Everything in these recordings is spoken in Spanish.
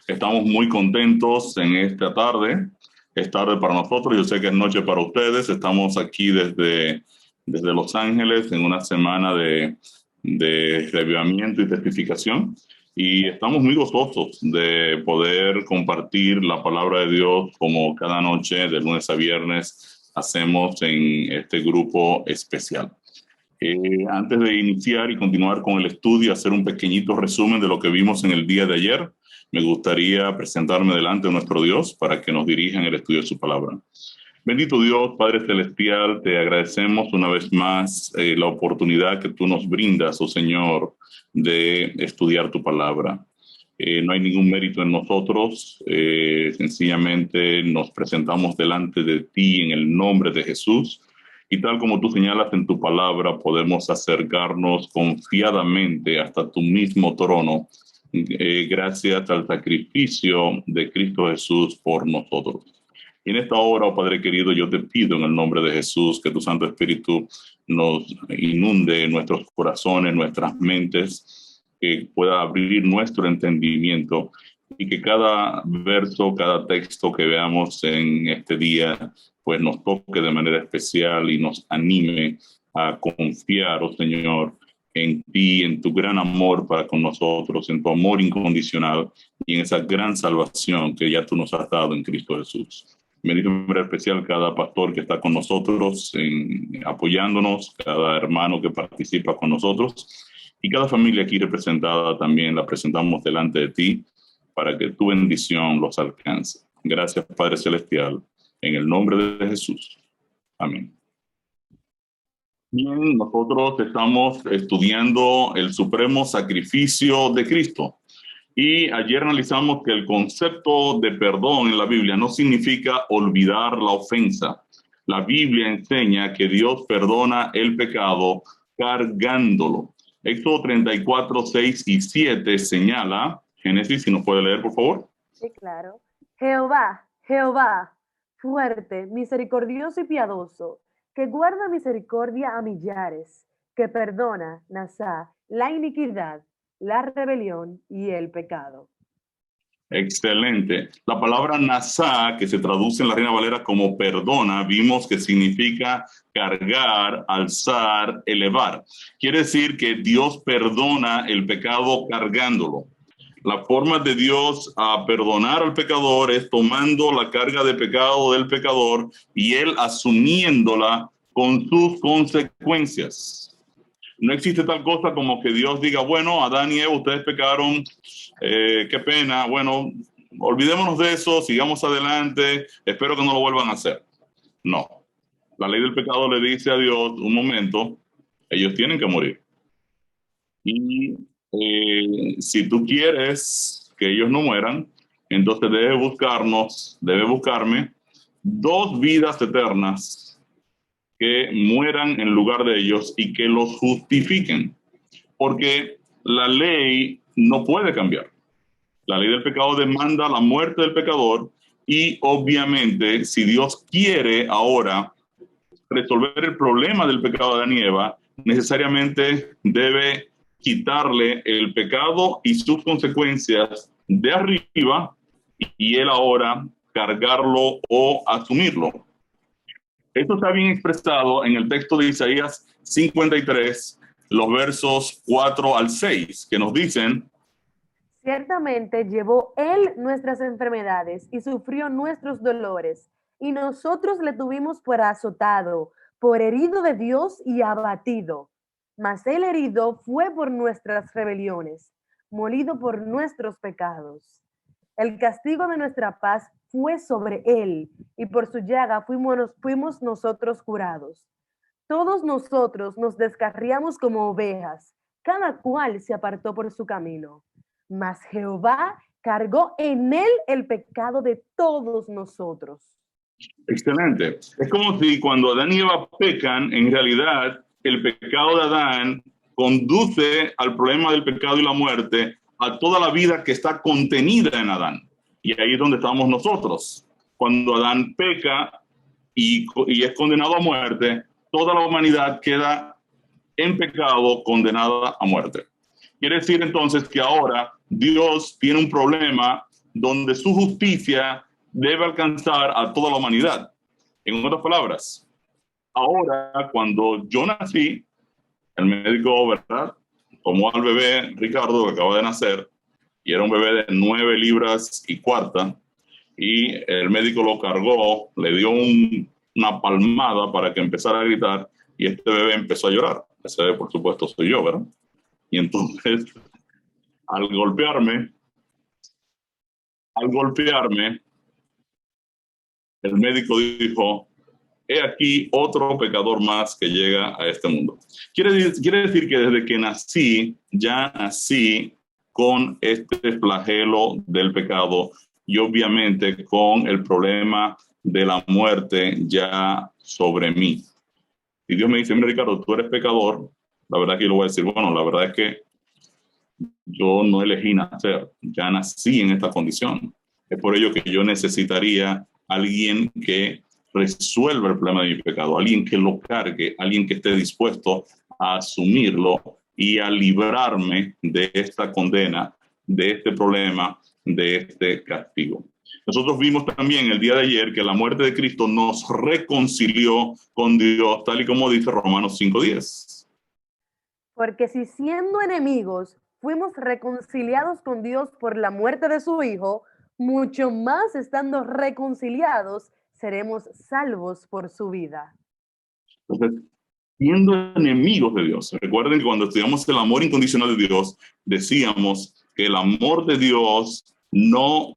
Estamos muy contentos en esta tarde. Es tarde para nosotros, yo sé que es noche para ustedes. Estamos aquí desde Los Ángeles en una semana de reavivamiento y testificación. Y estamos muy gozosos de poder compartir la palabra de Dios como cada noche, de lunes a viernes, hacemos en este grupo especial. Antes de iniciar y continuar con el estudio, hacer un pequeñito resumen de lo que vimos en el día de ayer, me gustaría presentarme delante de nuestro Dios para que nos dirija en el estudio de su palabra. Bendito Dios, Padre Celestial, te agradecemos una vez más la oportunidad que tú nos brindas, oh Señor, de estudiar tu palabra. No hay ningún mérito en nosotros, sencillamente nos presentamos delante de ti en el nombre de Jesús. Y tal como tú señalas en tu palabra, podemos acercarnos confiadamente hasta tu mismo trono, gracias al sacrificio de Cristo Jesús por nosotros. Y en esta hora, oh Padre querido, yo te pido en el nombre de Jesús que tu Santo Espíritu nos inunde nuestros corazones, nuestras mentes, que pueda abrir nuestro entendimiento y que cada verso, cada texto que veamos en este día, pues nos toque de manera especial y nos anime a confiar, oh Señor, en ti, en tu gran amor para con nosotros, en tu amor incondicional y en esa gran salvación que ya tú nos has dado en Cristo Jesús. Bendito de manera especial cada pastor que está con nosotros, apoyándonos, cada hermano que participa con nosotros y cada familia aquí representada también la presentamos delante de ti para que tu bendición los alcance. Gracias, Padre Celestial, en el nombre de Jesús. Amén. Bien, nosotros estamos estudiando el supremo sacrificio de Cristo. Y ayer analizamos que el concepto de perdón en la Biblia no significa olvidar la ofensa. La Biblia enseña que Dios perdona el pecado cargándolo. Éxodo 34, 6 y 7 señala, Génesis, si nos puede leer, por favor. Sí, claro. Jehová, fuerte, misericordioso y piadoso, que guarda misericordia a millares, que perdona, Nasá, la iniquidad, la rebelión y el pecado. Excelente. La palabra Nasá, que se traduce en la Reina Valera como perdona, vimos que significa cargar, alzar, elevar. Quiere decir que Dios perdona el pecado cargándolo. La forma de Dios a perdonar al pecador es tomando la carga de pecado del pecador y él asumiéndola con sus consecuencias. No existe tal cosa como que Dios diga, bueno, Adán y Eva, ustedes pecaron, qué pena, bueno, olvidémonos de eso, sigamos adelante, espero que no lo vuelvan a hacer. No, la ley del pecado le dice a Dios, un momento, ellos tienen que morir. Y si tú quieres que ellos no mueran, entonces debe buscarme 2 vidas eternas que mueran en lugar de ellos y que los justifiquen. Porque la ley no puede cambiar. La ley del pecado demanda la muerte del pecador y obviamente si Dios quiere ahora resolver el problema del pecado de Adán y Eva, necesariamente debe quitarle el pecado y sus consecuencias de arriba y él ahora cargarlo o asumirlo. Esto está bien expresado en el texto de Isaías 53, los versos 4 al 6, que nos dicen: Ciertamente llevó él nuestras enfermedades y sufrió nuestros dolores, y nosotros le tuvimos por azotado, por herido de Dios y abatido. Mas el herido fue por nuestras rebeliones, molido por nuestros pecados. El castigo de nuestra paz fue sobre él, y por su llaga fuimos nosotros curados. Todos nosotros nos descarriamos como ovejas, cada cual se apartó por su camino. Mas Jehová cargó en él el pecado de todos nosotros. Excelente. Es como si cuando Adán y Eva pecan, en realidad el pecado de Adán conduce al problema del pecado y la muerte a toda la vida que está contenida en Adán. Y ahí es donde estamos nosotros. Cuando Adán peca y es condenado a muerte, toda la humanidad queda en pecado, condenada a muerte. Quiere decir entonces que ahora Dios tiene un problema donde su justicia debe alcanzar a toda la humanidad. En otras palabras, ahora cuando yo nací, el médico, ¿verdad?, tomó al bebé Ricardo, que acaba de nacer, y era un bebé de 9 libras y cuarta, y el médico lo cargó, le dio una palmada para que empezara a gritar, y este bebé empezó a llorar. Ese bebé, por supuesto, soy yo, ¿verdad? Y entonces, al golpearme, el médico dijo, he aquí otro pecador más que llega a este mundo. Quiere decir que desde que nací, ya nací con este flagelo del pecado y obviamente con el problema de la muerte ya sobre mí. Y Dios me dice, mira Ricardo, tú eres pecador, la verdad que yo lo voy a decir, bueno, la verdad es que yo no elegí nacer, ya nací en esta condición. Es por ello que yo necesitaría alguien que resuelva el problema de mi pecado, alguien que lo cargue, alguien que esté dispuesto a asumirlo y a librarme de esta condena, de este problema, de este castigo. Nosotros vimos también el día de ayer que la muerte de Cristo nos reconcilió con Dios, tal y como dice Romanos 5:10. Porque si siendo enemigos fuimos reconciliados con Dios por la muerte de su Hijo, mucho más estando reconciliados seremos salvos por su vida. Entonces, siendo enemigos de Dios. Recuerden que cuando estudiamos el amor incondicional de Dios, decíamos que el amor de Dios no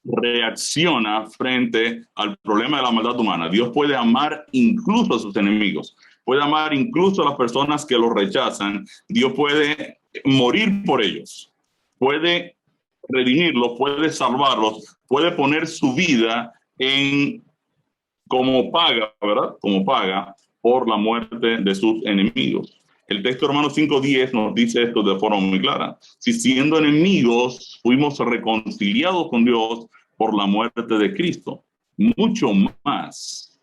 reacciona frente al problema de la maldad humana. Dios puede amar incluso a sus enemigos, puede amar incluso a las personas que lo rechazan. Dios puede morir por ellos, puede redimirlos, puede salvarlos, puede poner su vida en como paga, ¿verdad? Como paga por la muerte de sus enemigos. El texto de Romanos 5:10 nos dice esto de forma muy clara. Si siendo enemigos fuimos reconciliados con Dios por la muerte de Cristo, mucho más,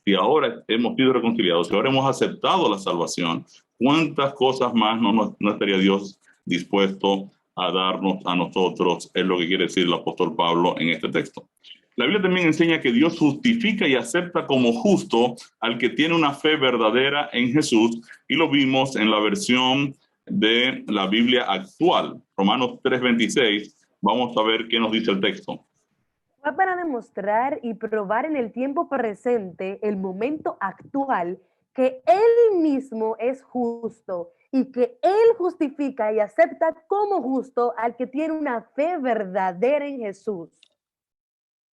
si ahora hemos sido reconciliados, si ahora hemos aceptado la salvación, ¿cuántas cosas más no estaría Dios dispuesto a darnos a nosotros? Es lo que quiere decir el apóstol Pablo en este texto. La Biblia también enseña que Dios justifica y acepta como justo al que tiene una fe verdadera en Jesús, y lo vimos en la versión de la Biblia actual, Romanos 3:26. Vamos a ver qué nos dice el texto. Fue para demostrar y probar en el tiempo presente, el momento actual, que Él mismo es justo y que Él justifica y acepta como justo al que tiene una fe verdadera en Jesús.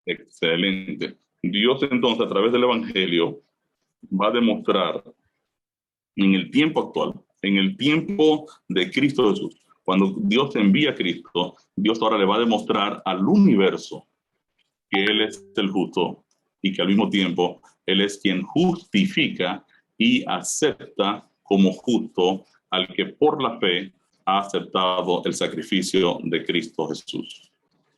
Excelente. Dios entonces a través del Evangelio va a demostrar en el tiempo actual, en el tiempo de Cristo Jesús, cuando Dios envía a Cristo, Dios ahora le va a demostrar al universo que Él es el justo y que al mismo tiempo Él es quien justifica y acepta como justo al que por la fe ha aceptado el sacrificio de Cristo Jesús.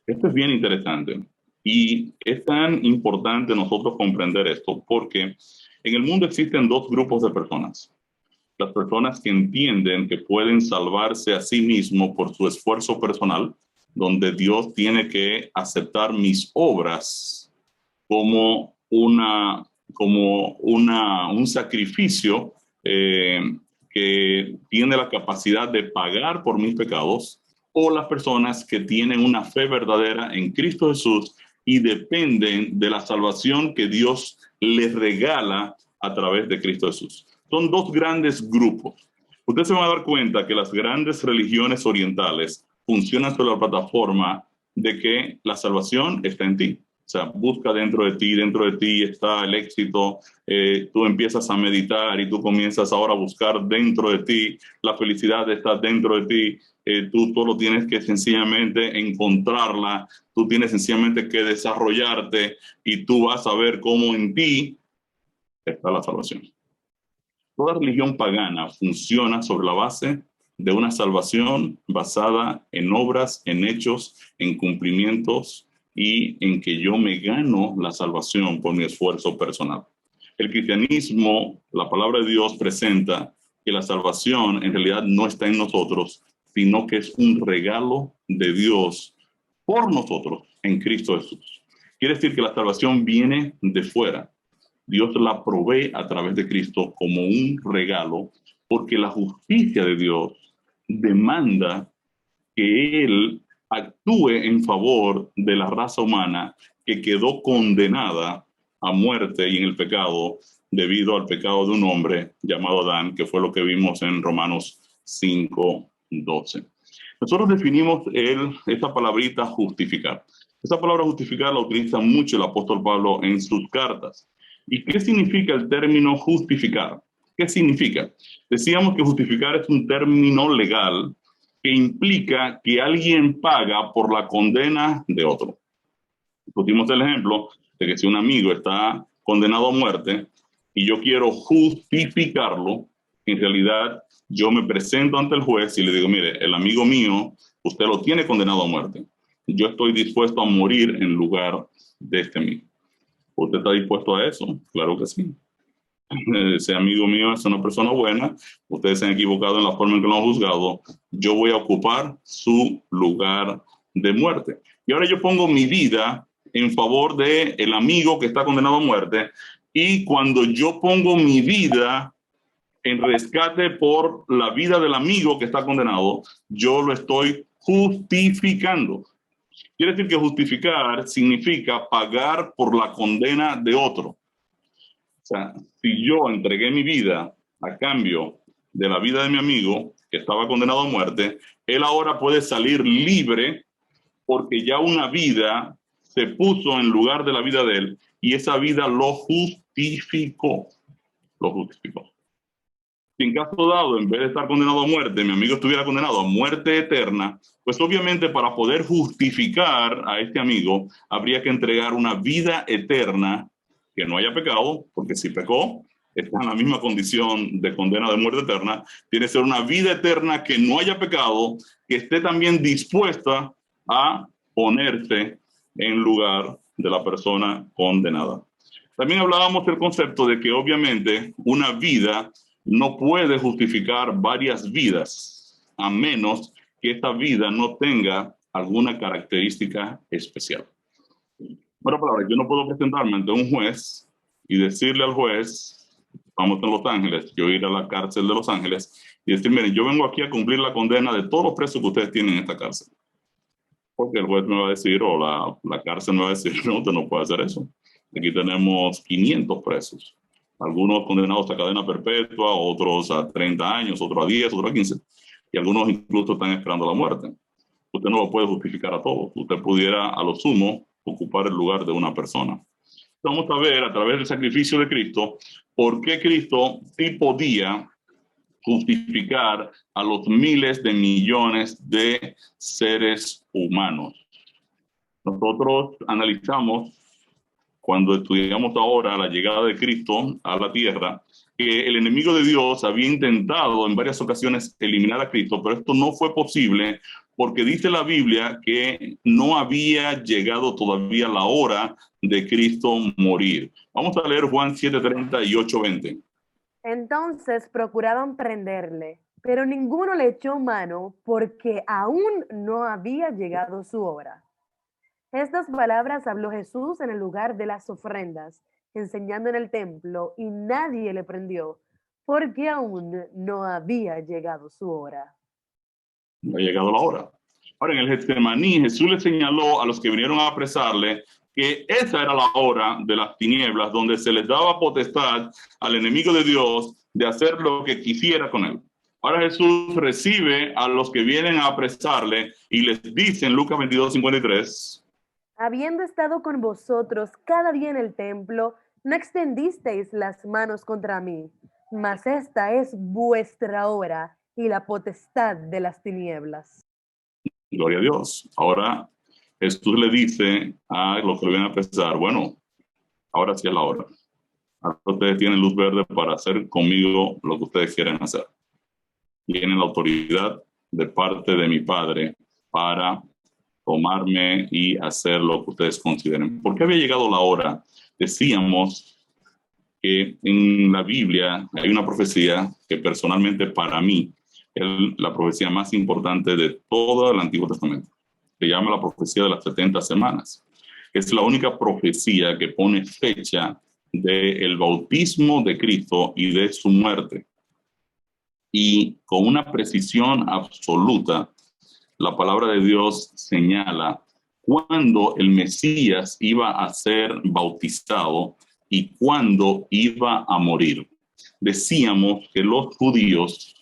Esto es bien interesante y es tan importante nosotros comprender esto porque en el mundo existen dos grupos de personas. Las personas que entienden que pueden salvarse a sí mismos por su esfuerzo personal, donde Dios tiene que aceptar mis obras como un sacrificio que tiene la capacidad de pagar por mis pecados, o las personas que tienen una fe verdadera en Cristo Jesús y dependen de la salvación que Dios les regala a través de Cristo Jesús. Son dos grandes grupos. Ustedes se van a dar cuenta que las grandes religiones orientales funcionan sobre la plataforma de que la salvación está en ti. O sea, busca dentro de ti está el éxito. Tú empiezas a meditar y tú comienzas ahora a buscar dentro de ti. La felicidad está dentro de ti. Tú solo tienes que sencillamente encontrarla. Tú tienes sencillamente que desarrollarte y tú vas a ver cómo en ti está la salvación. Toda religión pagana funciona sobre la base de una salvación basada en obras, en hechos, en cumplimientos y en que yo me gano la salvación por mi esfuerzo personal. El cristianismo, la palabra de Dios presenta que la salvación en realidad no está en nosotros, sino que es un regalo de Dios por nosotros en Cristo Jesús. Quiere decir que la salvación viene de fuera. Dios la provee a través de Cristo como un regalo, porque la justicia de Dios demanda que Él actúe en favor de la raza humana que quedó condenada a muerte y en el pecado debido al pecado de un hombre llamado Adán, que fue lo que vimos en Romanos 5:12. Nosotros definimos esta palabrita justificar. Esta palabra justificar la utiliza mucho el apóstol Pablo en sus cartas. ¿Y qué significa el término justificar? ¿Qué significa? Decíamos que justificar es un término legal que implica que alguien paga por la condena de otro. Pusimos el ejemplo de que si un amigo está condenado a muerte y yo quiero justificarlo, en realidad yo me presento ante el juez y le digo, mire, el amigo mío, usted lo tiene condenado a muerte. Yo estoy dispuesto a morir en lugar de este amigo. ¿Usted está dispuesto a eso? Claro que sí. Ese amigo mío es una persona buena, ustedes se han equivocado en la forma en que lo han juzgado, yo voy a ocupar su lugar de muerte. Y ahora yo pongo mi vida en favor del amigo que está condenado a muerte, y cuando yo pongo mi vida en rescate por la vida del amigo que está condenado, yo lo estoy justificando. Quiere decir que justificar significa pagar por la condena de otro. O sea, si yo entregué mi vida a cambio de la vida de mi amigo que estaba condenado a muerte, él ahora puede salir libre porque ya una vida se puso en lugar de la vida de él y esa vida lo justificó. Lo justificó. Si en caso dado, en vez de estar condenado a muerte, mi amigo estuviera condenado a muerte eterna, pues obviamente para poder justificar a este amigo, habría que entregar una vida eterna que no haya pecado, porque si pecó, está en la misma condición de condena de muerte eterna. Tiene que ser una vida eterna que no haya pecado, que esté también dispuesta a ponerse en lugar de la persona condenada. También hablábamos del concepto de que obviamente una vida no puede justificar varias vidas, a menos que esta vida no tenga alguna característica especial. Bueno, palabra, yo no puedo presentarme ante un juez y decirle al juez, vamos en Los Ángeles, yo ir a la cárcel de Los Ángeles y decir, miren, yo vengo aquí a cumplir la condena de todos los presos que ustedes tienen en esta cárcel. Porque el juez me va a decir, o la cárcel me va a decir, no, usted no puede hacer eso. Aquí tenemos 500 presos. Algunos condenados a cadena perpetua, otros a 30 años, otros a 10, otros a 15. Y algunos incluso están esperando la muerte. Usted no lo puede justificar a todos. Usted pudiera, a lo sumo, ocupar el lugar de una persona. Vamos a ver, a través del sacrificio de Cristo, por qué Cristo sí podía justificar a los miles de millones de seres humanos. Nosotros analizamos, cuando estudiamos ahora la llegada de Cristo a la tierra, que el enemigo de Dios había intentado en varias ocasiones eliminar a Cristo, pero esto no fue posible porque dice la Biblia que no había llegado todavía la hora de Cristo morir. Vamos a leer Juan 7:30 y 8:20. Entonces procuraban prenderle, pero ninguno le echó mano porque aún no había llegado su hora. Estas palabras habló Jesús en el lugar de las ofrendas, enseñando en el templo, y nadie le prendió, porque aún no había llegado su hora. No ha llegado la hora. Ahora, en el Getsemaní, Jesús le señaló a los que vinieron a apresarle que esa era la hora de las tinieblas, donde se les daba potestad al enemigo de Dios de hacer lo que quisiera con él. Ahora Jesús recibe a los que vienen a apresarle y les dice en Lucas 22:53, habiendo estado con vosotros cada día en el templo, no extendisteis las manos contra mí, mas esta es vuestra hora y la potestad de las tinieblas. gloria a Dios. Ahora Jesús le dice a los que vienen a apresar, bueno, ahora sí es la hora. Ahora ustedes tienen luz verde para hacer conmigo lo que ustedes quieren hacer. Tienen la autoridad de parte de mi Padre para tomarme y hacer lo que ustedes consideren. ¿Por qué había llegado la hora? Decíamos que en la Biblia hay una profecía que personalmente para mí la profecía más importante de todo el Antiguo Testamento. Se llama la profecía de las 70 semanas. Es la única profecía que pone fecha del bautismo de Cristo y de su muerte. Y con una precisión absoluta, la palabra de Dios señala cuándo el Mesías iba a ser bautizado y cuándo iba a morir. Decíamos que los judíos,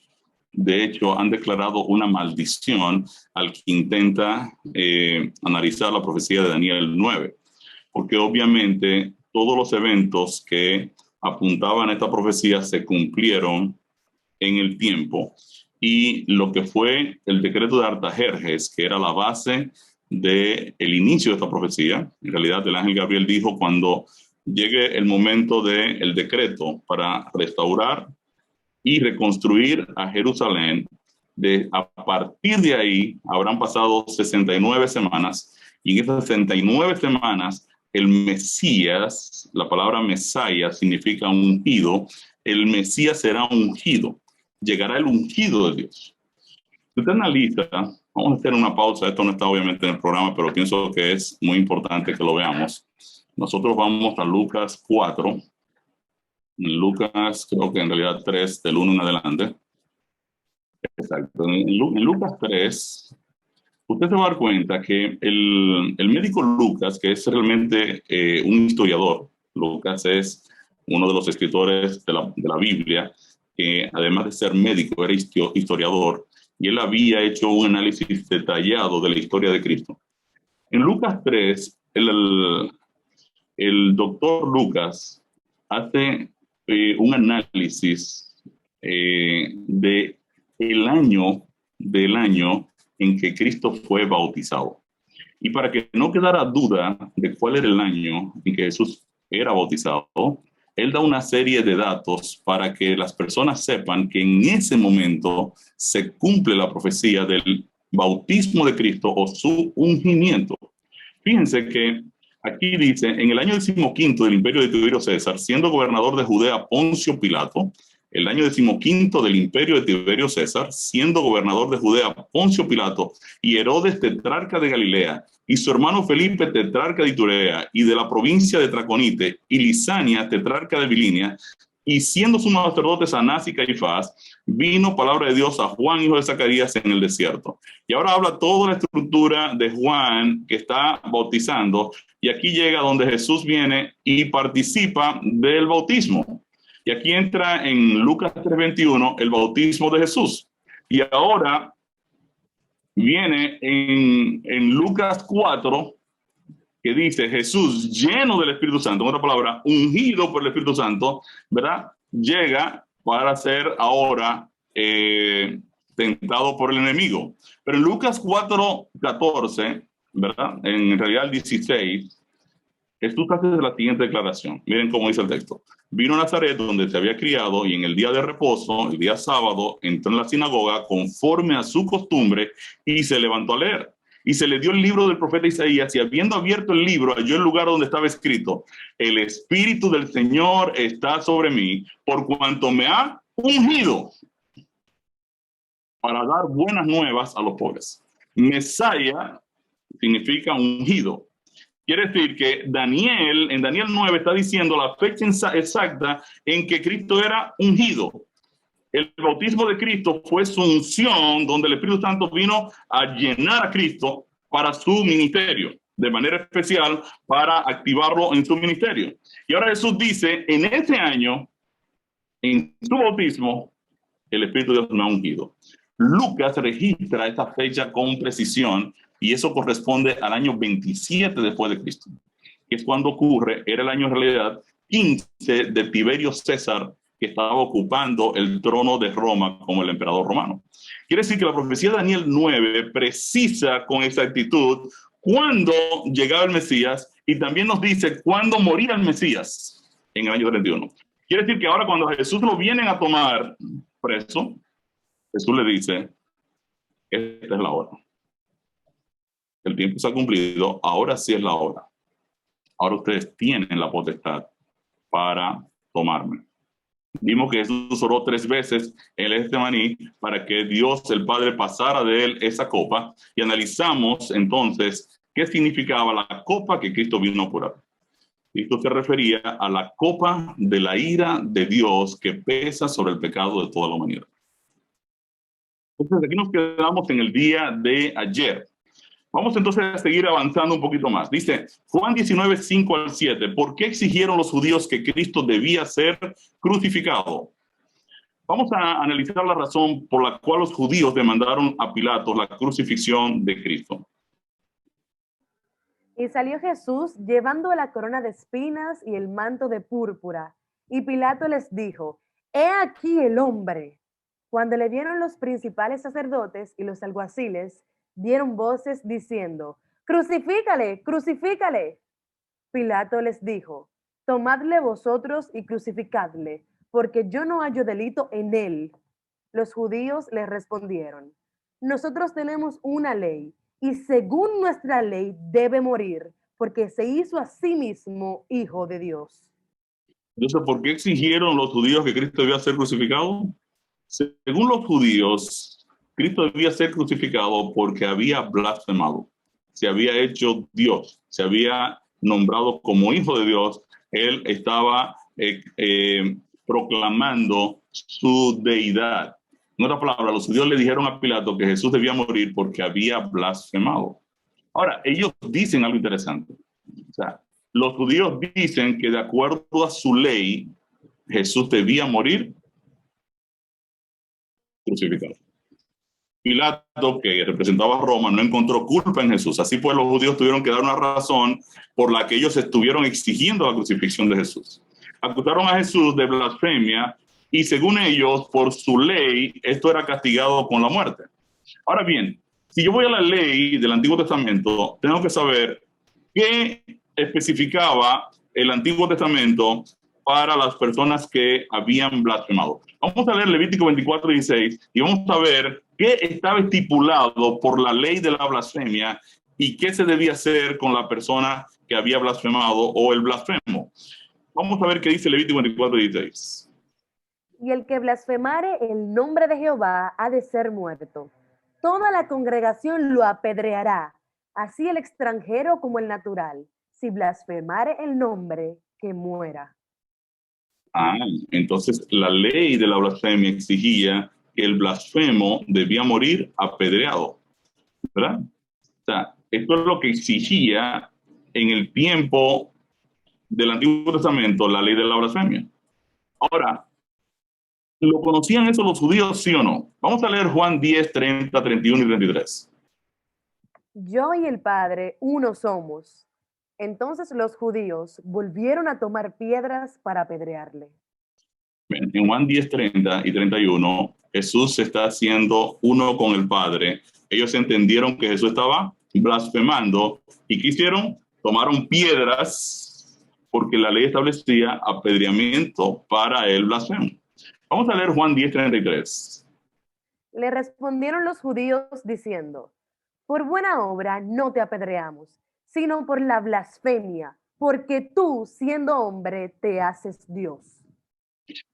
de hecho, han declarado una maldición al que intenta analizar la profecía de Daniel 9, porque obviamente todos los eventos que apuntaban a esta profecía se cumplieron en el tiempo, y lo que fue el decreto de Artajerjes, que era la base del inicio de esta profecía, en realidad el ángel Gabriel dijo: cuando llegue el momento del decreto para restaurar y reconstruir a Jerusalén, a partir de ahí habrán pasado 69 semanas, y en esas 69 semanas el Mesías, la palabra Mesaya significa ungido, el Mesías será ungido, llegará el ungido de Dios. Si usted analiza, vamos a hacer una pausa, esto no está obviamente en el programa, pero pienso que es muy importante que lo veamos. Nosotros vamos a Lucas 4, Lucas creo que en realidad 3, del 1 en adelante. Exacto. En Lucas 3, usted se va a dar cuenta que el médico Lucas, que es realmente un historiador, Lucas es uno de los escritores de la Biblia, que además de ser médico era historiador, y él había hecho un análisis detallado de la historia de Cristo. En Lucas 3, el doctor Lucas hace un análisis de del año en que Cristo fue bautizado. Y para que no quedara duda de cuál era el año en que Jesús era bautizado, él da una serie de datos para que las personas sepan que en ese momento se cumple la profecía del bautismo de Cristo o su ungimiento. Fíjense que aquí dice: en el año 15 del imperio de Tiberio César, siendo gobernador de Judea Poncio Pilato, el año 15 del imperio de Tiberio César, siendo gobernador de Judea Poncio Pilato, y Herodes tetrarca de Galilea, y su hermano Felipe tetrarca de Iturea, y de la provincia de Traconite, y Lisania tetrarca de Bilinia, y siendo sumos sacerdotes Anás y Caifás, vino palabra de Dios a Juan, hijo de Zacarías, en el desierto. Y ahora habla toda la estructura de Juan, que está bautizando, y aquí llega donde Jesús viene y participa del bautismo. Y aquí entra en Lucas 3:21 el bautismo de Jesús. Y ahora viene en Lucas 4, que dice: Jesús, lleno del Espíritu Santo, en otra palabra, ungido por el Espíritu Santo, ¿verdad? Llega para ser ahora tentado por el enemigo. Pero en Lucas 4:14, ¿verdad? En realidad el 16, Jesús hace la siguiente declaración. Miren cómo dice el texto: vino a Nazaret, donde se había criado, y en el día de reposo, el día sábado, entró en la sinagoga conforme a su costumbre y se levantó a leer. Y se le dio el libro del profeta Isaías, y habiendo abierto el libro, halló el lugar donde estaba escrito: el Espíritu del Señor está sobre mí, por cuanto me ha ungido para dar buenas nuevas a los pobres. Mesaya significa ungido. Quiere decir que en Daniel 9 está diciendo la fecha exacta en que Cristo era ungido. El bautismo de Cristo fue su unción, donde el Espíritu Santo vino a llenar a Cristo para su ministerio, de manera especial para activarlo en su ministerio. Y ahora Jesús dice: en ese año, en su bautismo, el Espíritu de Dios me ha ungido. Lucas registra esta fecha con precisión, y eso corresponde al año 27 después de Cristo, que es cuando ocurre. Era el año en realidad 15 de Tiberio César, que estaba ocupando el trono de Roma como el emperador romano. Quiere decir que la profecía de Daniel 9 precisa con exactitud cuándo llegaba el Mesías, y también nos dice cuándo moría el Mesías en el año 31. Quiere decir que ahora, cuando a Jesús lo vienen a tomar preso, Jesús le dice: esta es la hora. El tiempo se ha cumplido, ahora sí es la hora. Ahora ustedes tienen la potestad para tomarme. Vimos que Jesús oró 3 veces en el Getsemaní para que Dios, el Padre, pasara de él esa copa, y analizamos entonces qué significaba la copa que Cristo vino a curar. Esto se refería a la copa de la ira de Dios que pesa sobre el pecado de toda la humanidad. Entonces, aquí nos quedamos en el día de ayer. Vamos entonces a seguir avanzando un poquito más. Dice Juan 19, 5 al 7. ¿Por qué exigieron los judíos que Cristo debía ser crucificado? Vamos a analizar la razón por la cual los judíos demandaron a Pilato la crucifixión de Cristo. Y salió Jesús llevando la corona de espinas y el manto de púrpura. Y Pilato les dijo, he aquí el hombre. Cuando le vieron los principales sacerdotes y los alguaciles, dieron voces diciendo, crucifícale, crucifícale. Pilato les dijo, tomadle vosotros y crucificadle, porque yo no hallo delito en él. Los judíos le respondieron, nosotros tenemos una ley, y según nuestra ley debe morir, porque se hizo a sí mismo hijo de Dios. Entonces, ¿por qué exigieron los judíos que Cristo debía ser crucificado? Según los judíos, Cristo debía ser crucificado porque había blasfemado, se había hecho Dios, se había nombrado como hijo de Dios. Él estaba proclamando su deidad. En otras palabras, los judíos le dijeron a Pilato que Jesús debía morir porque había blasfemado. Ahora, ellos dicen algo interesante. O sea, los judíos dicen que de acuerdo a su ley, Jesús debía morir crucificado. Pilato, que representaba a Roma, no encontró culpa en Jesús. Así pues, los judíos tuvieron que dar una razón por la que ellos estuvieron exigiendo la crucifixión de Jesús. Acusaron a Jesús de blasfemia y, según ellos, por su ley, esto era castigado con la muerte. Ahora bien, si yo voy a la ley del Antiguo Testamento, tengo que saber qué especificaba el Antiguo Testamento para las personas que habían blasfemado. Vamos a leer Levítico 24, 16 y vamos a ver qué estaba estipulado por la ley de la blasfemia y qué se debía hacer con la persona que había blasfemado o el blasfemo. Vamos a ver qué dice Levítico 24, 16. Y el que blasfemare el nombre de Jehová ha de ser muerto. Toda la congregación lo apedreará, así el extranjero como el natural. Si blasfemare el nombre, que muera. Entonces la ley de la blasfemia exigía que el blasfemo debía morir apedreado, ¿verdad? O sea, esto es lo que exigía en el tiempo del Antiguo Testamento la ley de la blasfemia. Ahora, ¿lo conocían eso los judíos, sí o no? Vamos a leer Juan 10, 30, 31 y 33. Yo y el Padre uno somos. Entonces los judíos volvieron a tomar piedras para apedrearle. En Juan 10, 30 y 31, Jesús se está haciendo uno con el Padre. Ellos entendieron que Jesús estaba blasfemando y ¿qué hicieron? Tomaron piedras porque la ley establecía apedreamiento para el blasfemo. Vamos a leer Juan 10, 33. Le respondieron los judíos diciendo, por buena obra no te apedreamos, sino por la blasfemia, porque tú, siendo hombre, te haces Dios.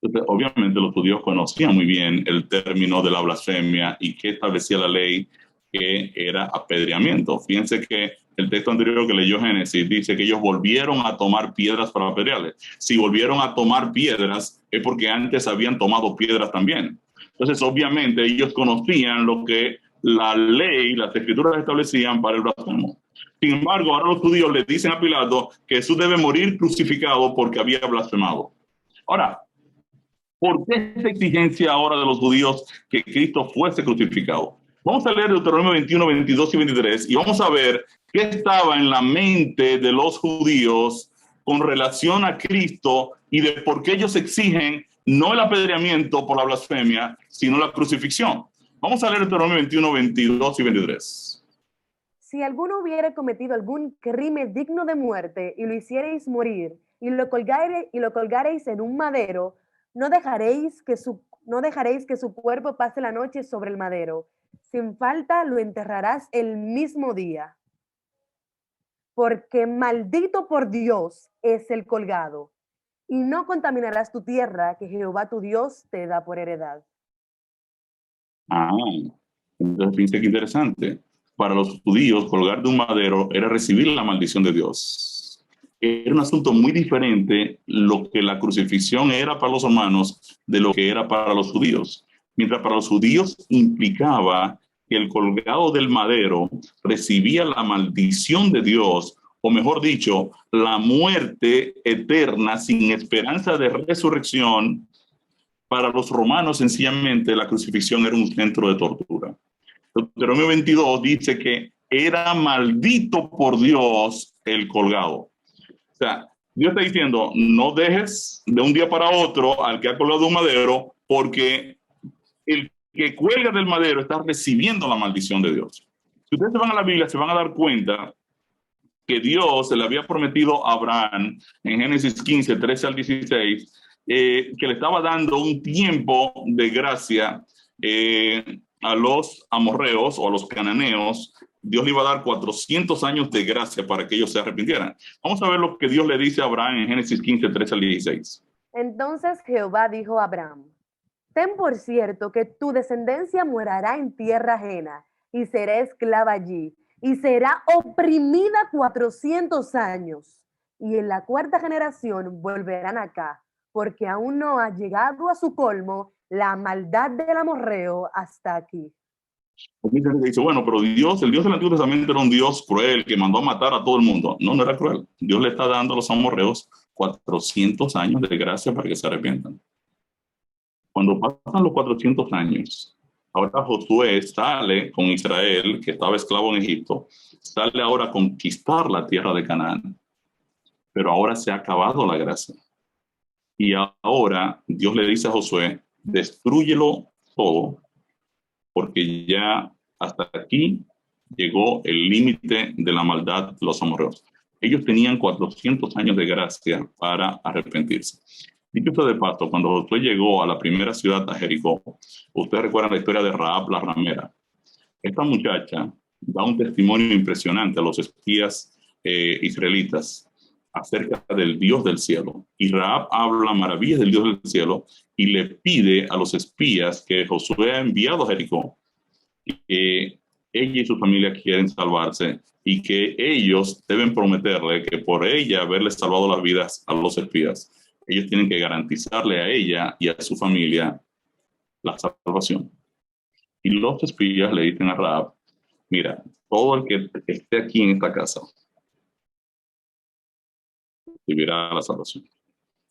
Entonces, obviamente los judíos conocían muy bien el término de la blasfemia y qué establecía la ley, que era apedreamiento. Fíjense que el texto anterior que leyó Génesis dice que ellos volvieron a tomar piedras para apedrearles. Si volvieron a tomar piedras es porque antes habían tomado piedras también. Entonces, obviamente, ellos conocían lo que la ley, las escrituras establecían para el blasfemo. Sin embargo, ahora los judíos le dicen a Pilato que Jesús debe morir crucificado porque había blasfemado. Ahora, ¿por qué esa exigencia ahora de los judíos que Cristo fuese crucificado? Vamos a leer Deuteronomio 21, 22 y 23 y vamos a ver qué estaba en la mente de los judíos con relación a Cristo y de por qué ellos exigen no el apedreamiento por la blasfemia, sino la crucifixión. Vamos a leer Deuteronomio 21, 22 y 23. Si alguno hubiere cometido algún crimen digno de muerte y lo hiciereis morir y lo colgareis en un madero, no dejaréis que su cuerpo pase la noche sobre el madero. Sin falta lo enterrarás el mismo día. Porque maldito por Dios es el colgado. y no contaminarás tu tierra que Jehová tu Dios te da por heredad. Ah, entonces fíjense qué interesante. Para los judíos, colgar de un madero era recibir la maldición de Dios. Era un asunto muy diferente lo que la crucifixión era para los romanos de lo que era para los judíos. Mientras para los judíos implicaba que el colgado del madero recibía la maldición de Dios, o mejor dicho, la muerte eterna sin esperanza de resurrección. Para los romanos, sencillamente, la crucifixión era un centro de tortura. Deuteronomio 22 dice que era maldito por Dios el colgado. O sea, Dios está diciendo, no dejes de un día para otro al que ha colgado un madero, porque el que cuelga del madero está recibiendo la maldición de Dios. Si ustedes se van a la Biblia, se van a dar cuenta que Dios le había prometido a Abraham en Génesis 15, 13 al 16, que le estaba dando un tiempo de gracia a los amorreos o a los cananeos. Dios le iba a dar 400 años de gracia para que ellos se arrepintieran. Vamos a ver lo que Dios le dice a Abraham en Génesis 15, 13 al 16. Entonces Jehová dijo a Abraham, ten por cierto que tu descendencia morará en tierra ajena y será esclava allí y será oprimida 400 años. Y en la cuarta generación volverán acá, porque aún no ha llegado a su colmo la maldad del amorreo hasta aquí. Dice, bueno, pero Dios, el Dios del Antiguo Testamento era un Dios cruel que mandó a matar a todo el mundo. No, no era cruel. Dios le está dando a los amorreos 400 años de gracia para que se arrepientan. Cuando pasan los 400 años, ahora Josué sale con Israel, que estaba esclavo en Egipto, sale ahora a conquistar la tierra de Canaán. Pero ahora se ha acabado la gracia. Y ahora Dios le dice a Josué, destrúyelo todo, porque ya hasta aquí llegó el límite de la maldad de los amorreos. Ellos tenían 400 años de gracia para arrepentirse. Dicho sea de paso, cuando Josué llegó a la primera ciudad, a Jericó, ustedes recuerdan la historia de Rahab la ramera. Esta muchacha da un testimonio impresionante a los espías israelitas acerca del Dios del cielo. Y Rahab habla maravillas del Dios del cielo y le pide a los espías que Josué ha enviado a Jericó que ella y su familia quieren salvarse y que ellos deben prometerle que por ella haberle salvado las vidas a los espías, ellos tienen que garantizarle a ella y a su familia la salvación. Y los espías le dicen a Rahab, mira, todo el que esté aquí en esta casa recibirá la salvación.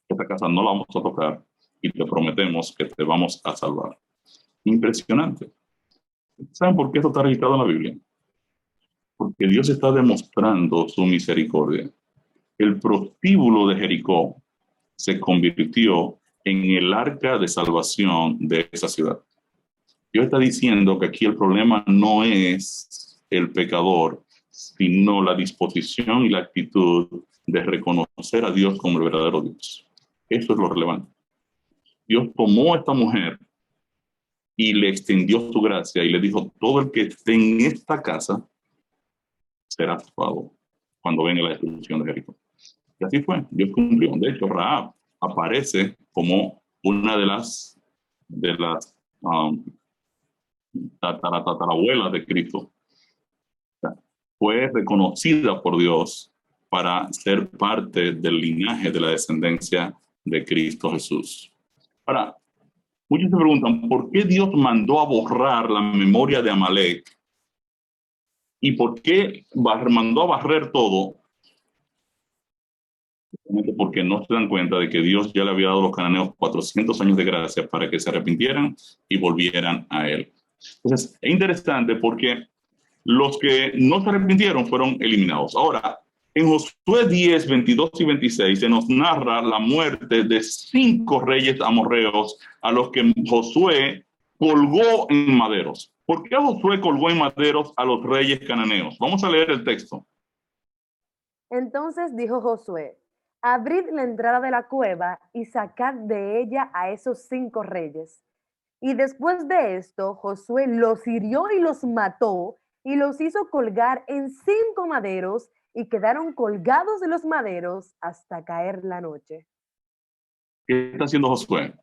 Esta casa no la vamos a tocar y te prometemos que te vamos a salvar. Impresionante. ¿Saben por qué esto está registrado en la Biblia? Porque Dios está demostrando su misericordia. El prostíbulo de Jericó se convirtió en el arca de salvación de esa ciudad. Dios está diciendo que aquí el problema no es el pecador, sino la disposición y la actitud de reconocer a Dios como el verdadero Dios. Eso es lo relevante. Dios tomó a esta mujer y le extendió su gracia y le dijo, todo el que esté en esta casa será salvado cuando venga la destrucción de Jericó. Y así fue, Dios cumplió. De hecho, Rahab aparece como una de las tatarabuelas de Cristo. Fue reconocida por Dios para ser parte del linaje de la descendencia de Cristo Jesús. Ahora, muchos se preguntan, ¿por qué Dios mandó a borrar la memoria de Amalek? ¿Y por qué mandó a barrer todo? Porque no se dan cuenta de que Dios ya le había dado a los cananeos 400 años de gracia para que se arrepintieran y volvieran a Él. Entonces, es interesante porque los que no se arrepintieron fueron eliminados. Ahora, en Josué 10, 22 y 26 se nos narra la muerte de 5 reyes amorreos a los que Josué colgó en maderos. ¿Por qué Josué colgó en maderos a los reyes cananeos? Vamos a leer el texto. Entonces dijo Josué, abrid la entrada de la cueva y sacad de ella a esos 5 reyes. Y después de esto, Josué los hirió y los mató y los hizo colgar en 5 maderos y quedaron colgados de los maderos hasta caer la noche. ¿Qué está haciendo Josué?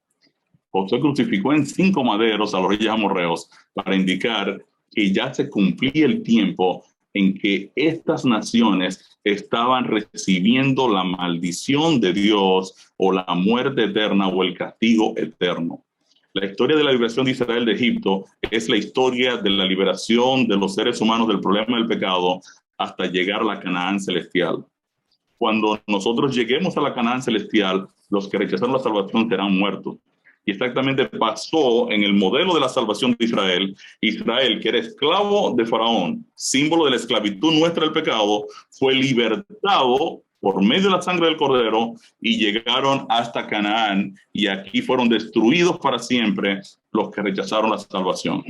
Josué crucificó en 5 maderos a los reyes amorreos para indicar que ya se cumplía el tiempo en que estas naciones estaban recibiendo la maldición de Dios o la muerte eterna o el castigo eterno. La historia de la liberación de Israel de Egipto es la historia de la liberación de los seres humanos del problema del pecado hasta llegar a la Canaán celestial. Cuando nosotros lleguemos a la Canaán celestial, los que rechazaron la salvación serán muertos. Y exactamente pasó en el modelo de la salvación de Israel. Israel, que era esclavo de Faraón, símbolo de la esclavitud nuestra del pecado, fue libertado por medio de la sangre del Cordero y llegaron hasta Canaán, y aquí fueron destruidos para siempre los que rechazaron la salvación.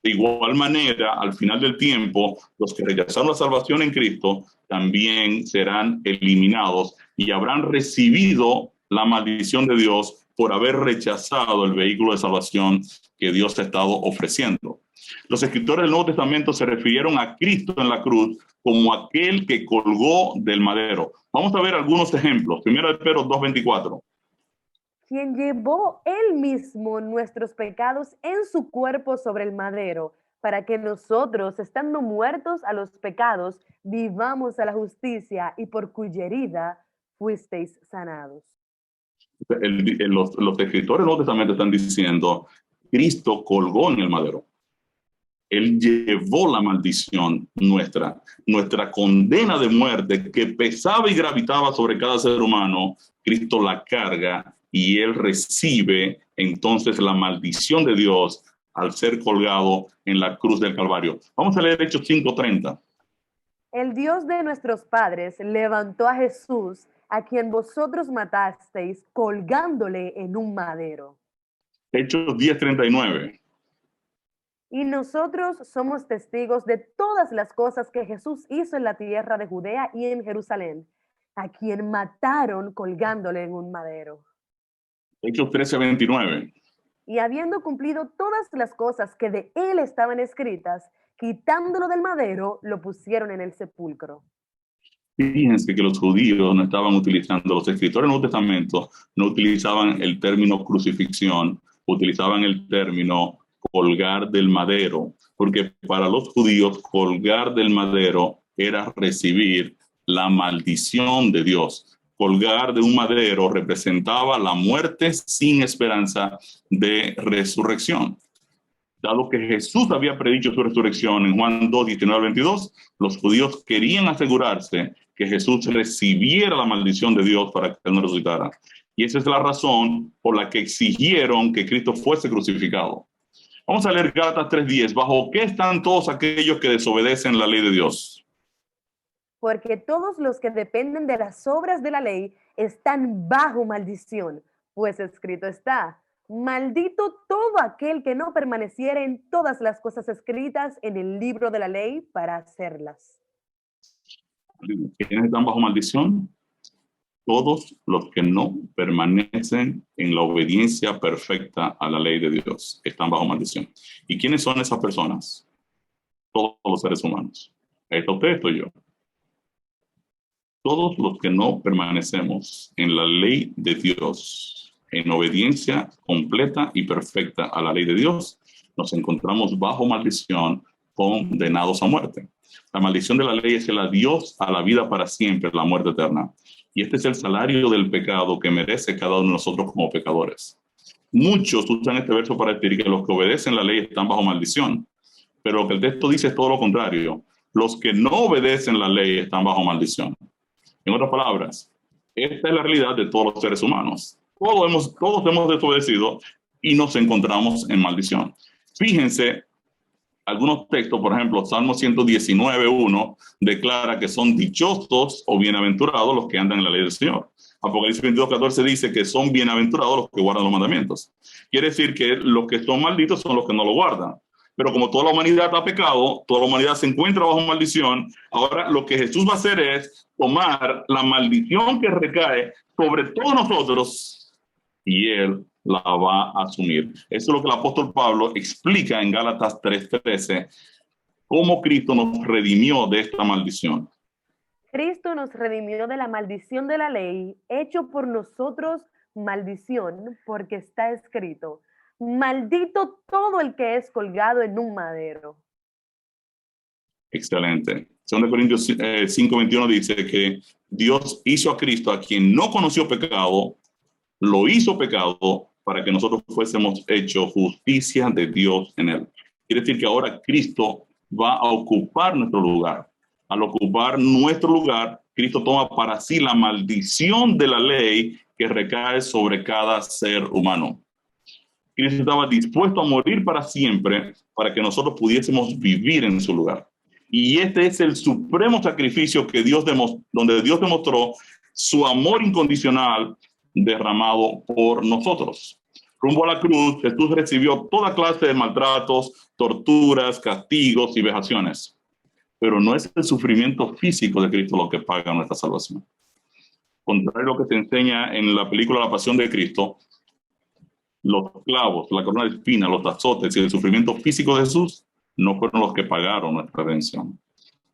De igual manera, al final del tiempo, los que rechazaron la salvación en Cristo también serán eliminados y habrán recibido la maldición de Dios por haber rechazado el vehículo de salvación que Dios ha estado ofreciendo. Los escritores del Nuevo Testamento se refirieron a Cristo en la cruz como aquel que colgó del madero. Vamos a ver algunos ejemplos. Primero de Pedro 2:24. Quien llevó él mismo nuestros pecados en su cuerpo sobre el madero, para que nosotros, estando muertos a los pecados, vivamos a la justicia, y por cuya herida fuisteis sanados. Los escritores del Nuevo Testamento están diciendo, Cristo colgó en el madero. Él llevó la maldición nuestra condena de muerte que pesaba y gravitaba sobre cada ser humano. Cristo la carga y él recibe entonces la maldición de Dios al ser colgado en la cruz del Calvario. Vamos a leer Hechos 5:30. El Dios de nuestros padres levantó a Jesús, a quien vosotros matasteis, colgándole en un madero. Hechos 10:39. Y nosotros somos testigos de todas las cosas que Jesús hizo en la tierra de Judea y en Jerusalén, a quien mataron colgándole en un madero. Hechos 13:29. Y habiendo cumplido todas las cosas que de él estaban escritas, quitándolo del madero, lo pusieron en el sepulcro. Fíjense que los judíos no estaban utilizando, los escritores del Nuevo Testamento no utilizaban el término crucifixión, utilizaban el término colgar del madero, porque para los judíos colgar del madero era recibir la maldición de Dios. Colgar de un madero representaba la muerte sin esperanza de resurrección. Dado que Jesús había predicho su resurrección en Juan 2:19-22, los judíos querían asegurarse que Jesús recibiera la maldición de Dios para que él no resucitara. Y esa es la razón por la que exigieron que Cristo fuese crucificado. Vamos a leer Gálatas 3:10. ¿Bajo qué están todos aquellos que desobedecen la ley de Dios? Porque todos los que dependen de las obras de la ley están bajo maldición, pues escrito está: maldito todo aquel que no permaneciera en todas las cosas escritas en el libro de la ley para hacerlas. ¿Quiénes están bajo maldición? Todos los que no permanecen en la obediencia perfecta a la ley de Dios están bajo maldición. ¿Y quiénes son esas personas? Todos los seres humanos. ¿Está usted, estoy yo? Todos los que no permanecemos en la ley de Dios, en obediencia completa y perfecta a la ley de Dios, nos encontramos bajo maldición, condenados a muerte. La maldición de la ley es el adiós a la vida para siempre, la muerte eterna. Y este es el salario del pecado que merece cada uno de nosotros como pecadores. Muchos usan este verso para decir que los que obedecen la ley están bajo maldición, pero lo que el texto dice es todo lo contrario. Los que no obedecen la ley están bajo maldición. En otras palabras, esta es la realidad de todos los seres humanos. Todos hemos desobedecido y nos encontramos en maldición. Fíjense, algunos textos, por ejemplo, Salmo 119:1 declara que son dichosos o bienaventurados los que andan en la ley del Señor. Apocalipsis 22:14 dice que son bienaventurados los que guardan los mandamientos. Quiere decir que los que son malditos son los que no lo guardan. Pero como toda la humanidad ha pecado, toda la humanidad se encuentra bajo maldición, ahora lo que Jesús va a hacer es tomar la maldición que recae sobre todos nosotros y él la va a asumir. Eso es lo que el apóstol Pablo explica en Gálatas 3:13, cómo Cristo nos redimió de esta maldición. Cristo nos redimió de la maldición de la ley, hecho por nosotros maldición, porque está escrito, maldito todo el que es colgado en un madero. Excelente. 2 Corintios 5:21 dice que Dios hizo a Cristo, a quien no conoció pecado, lo hizo pecado para que nosotros fuésemos hechos justicia de Dios en él. Quiere decir que ahora Cristo va a ocupar nuestro lugar. Al ocupar nuestro lugar, Cristo toma para sí la maldición de la ley que recae sobre cada ser humano. Cristo estaba dispuesto a morir para siempre para que nosotros pudiésemos vivir en su lugar. Y este es el supremo sacrificio que donde Dios demostró su amor incondicional derramado por nosotros. Rumbo a la cruz, Jesús recibió toda clase de maltratos, torturas, castigos y vejaciones. Pero no es el sufrimiento físico de Cristo lo que paga nuestra salvación. Contrario a lo que se enseña en la película La Pasión de Cristo, los clavos, la corona de espinas, los azotes y el sufrimiento físico de Jesús no fueron los que pagaron nuestra redención.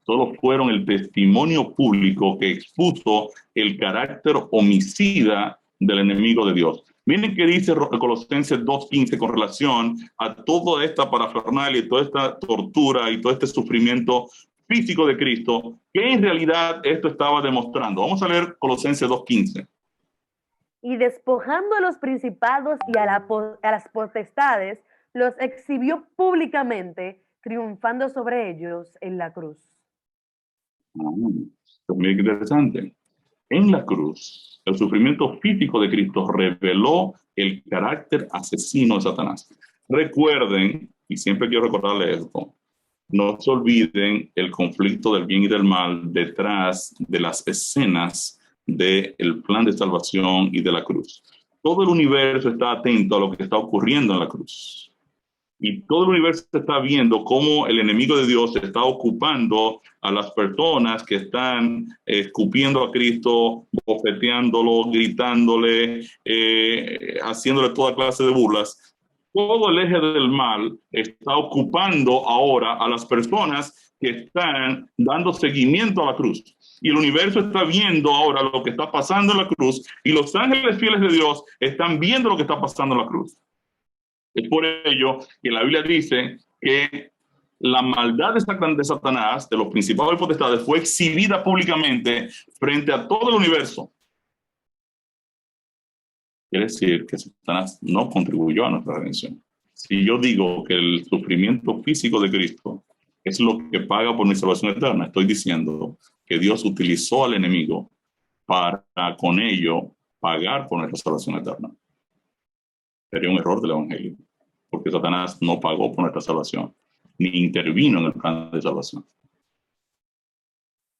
Solo fueron el testimonio público que expuso el carácter homicida del enemigo de Dios. Miren qué dice Colosenses 2:15 con relación a toda esta parafernalia y toda esta tortura y todo este sufrimiento físico de Cristo, que en realidad esto estaba demostrando. Vamos a leer Colosenses 2:15. Y despojando a los principados y a las potestades, los exhibió públicamente, triunfando sobre ellos en la cruz. Muy interesante. En la cruz, el sufrimiento físico de Cristo reveló el carácter asesino de Satanás. Recuerden, y siempre quiero recordarles esto, no se olviden el conflicto del bien y del mal detrás de las escenas del plan de salvación y de la cruz. Todo el universo está atento a lo que está ocurriendo en la cruz. Y todo el universo está viendo cómo el enemigo de Dios está ocupando a las personas que están escupiendo a Cristo, bofeteándolo, gritándole, haciéndole toda clase de burlas. Todo el eje del mal está ocupando ahora a las personas que están dando seguimiento a la cruz. Y el universo está viendo ahora lo que está pasando en la cruz, y los ángeles fieles de Dios están viendo lo que está pasando en la cruz. Es por ello que la Biblia dice que la maldad de Satanás, de los principados y potestades, fue exhibida públicamente frente a todo el universo. Quiere decir que Satanás no contribuyó a nuestra redención. Si yo digo que el sufrimiento físico de Cristo es lo que paga por mi salvación eterna, estoy diciendo que Dios utilizó al enemigo para con ello pagar por nuestra salvación eterna. Sería un error del evangelio, porque Satanás no pagó por nuestra salvación, ni intervino en el plan de salvación.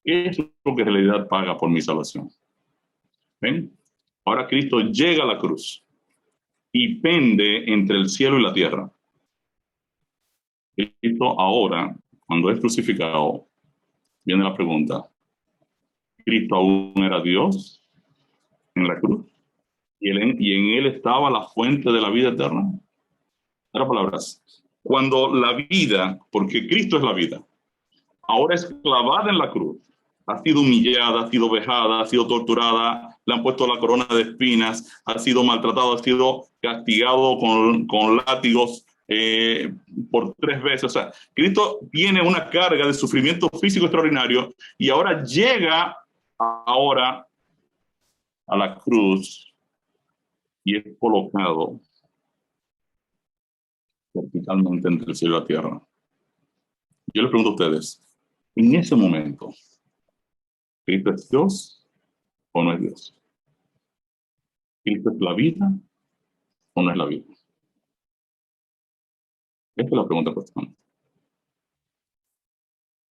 ¿Qué es lo que en realidad paga por mi salvación? ¿Ven? Ahora Cristo llega a la cruz y pende entre el cielo y la tierra. Cristo ahora, cuando es crucificado, viene la pregunta: ¿Cristo aún era Dios en la cruz? ¿Y en él estaba la fuente de la vida eterna? En otras palabras, cuando la vida, porque Cristo es la vida, ahora es clavada en la cruz, ha sido humillada, ha sido vejada, ha sido torturada, le han puesto la corona de espinas, ha sido maltratado, ha sido castigado con látigos por 3 veces. O sea, Cristo tiene una carga de sufrimiento físico extraordinario y ahora llega a la cruz y es colocado verticalmente entre el cielo y la tierra. Yo les pregunto a ustedes, en ese momento, ¿Cristo es Dios o no es Dios? ¿Cristo es la vida o no es la vida? Esta es la pregunta cuestión.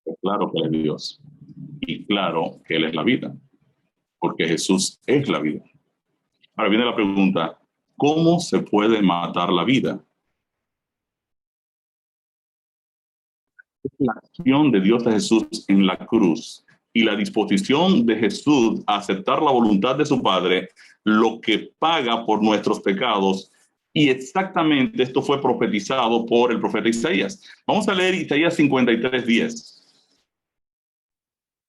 Es claro que Él es Dios y claro que Él es la vida, porque Jesús es la vida. Ahora viene la pregunta: ¿cómo se puede matar la vida? Es la acción de Dios a Jesús en la cruz y la disposición de Jesús a aceptar la voluntad de su Padre lo que paga por nuestros pecados. Y exactamente esto fue profetizado por el profeta Isaías. Vamos a leer Isaías 53:10.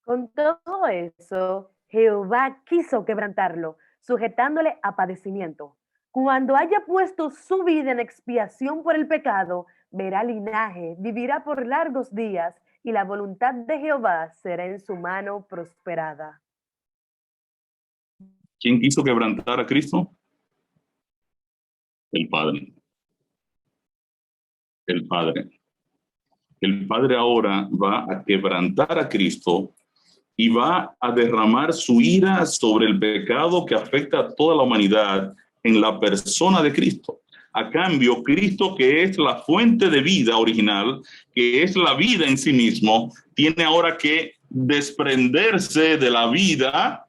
Con todo eso, Jehová quiso quebrantarlo, sujetándole a padecimiento. Cuando haya puesto su vida en expiación por el pecado, verá linaje, vivirá por largos días, y la voluntad de Jehová será en su mano prosperada. ¿Quién quiso quebrantar a Cristo? El Padre. El Padre. El Padre ahora va a quebrantar a Cristo y va a derramar su ira sobre el pecado que afecta a toda la humanidad en la persona de Cristo. A cambio, Cristo, que es la fuente de vida original, que es la vida en sí mismo, tiene ahora que desprenderse de la vida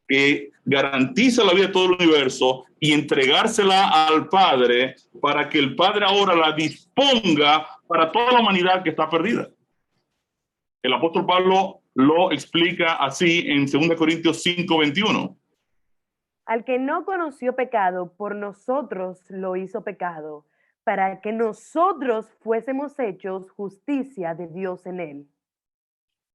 que garantiza la vida de todo el universo y entregársela al Padre para que el Padre ahora la disponga para toda la humanidad que está perdida. El apóstol Pablo lo explica así en 2 Corintios 5:21. Al que no conoció pecado, por nosotros lo hizo pecado, para que nosotros fuésemos hechos justicia de Dios en él.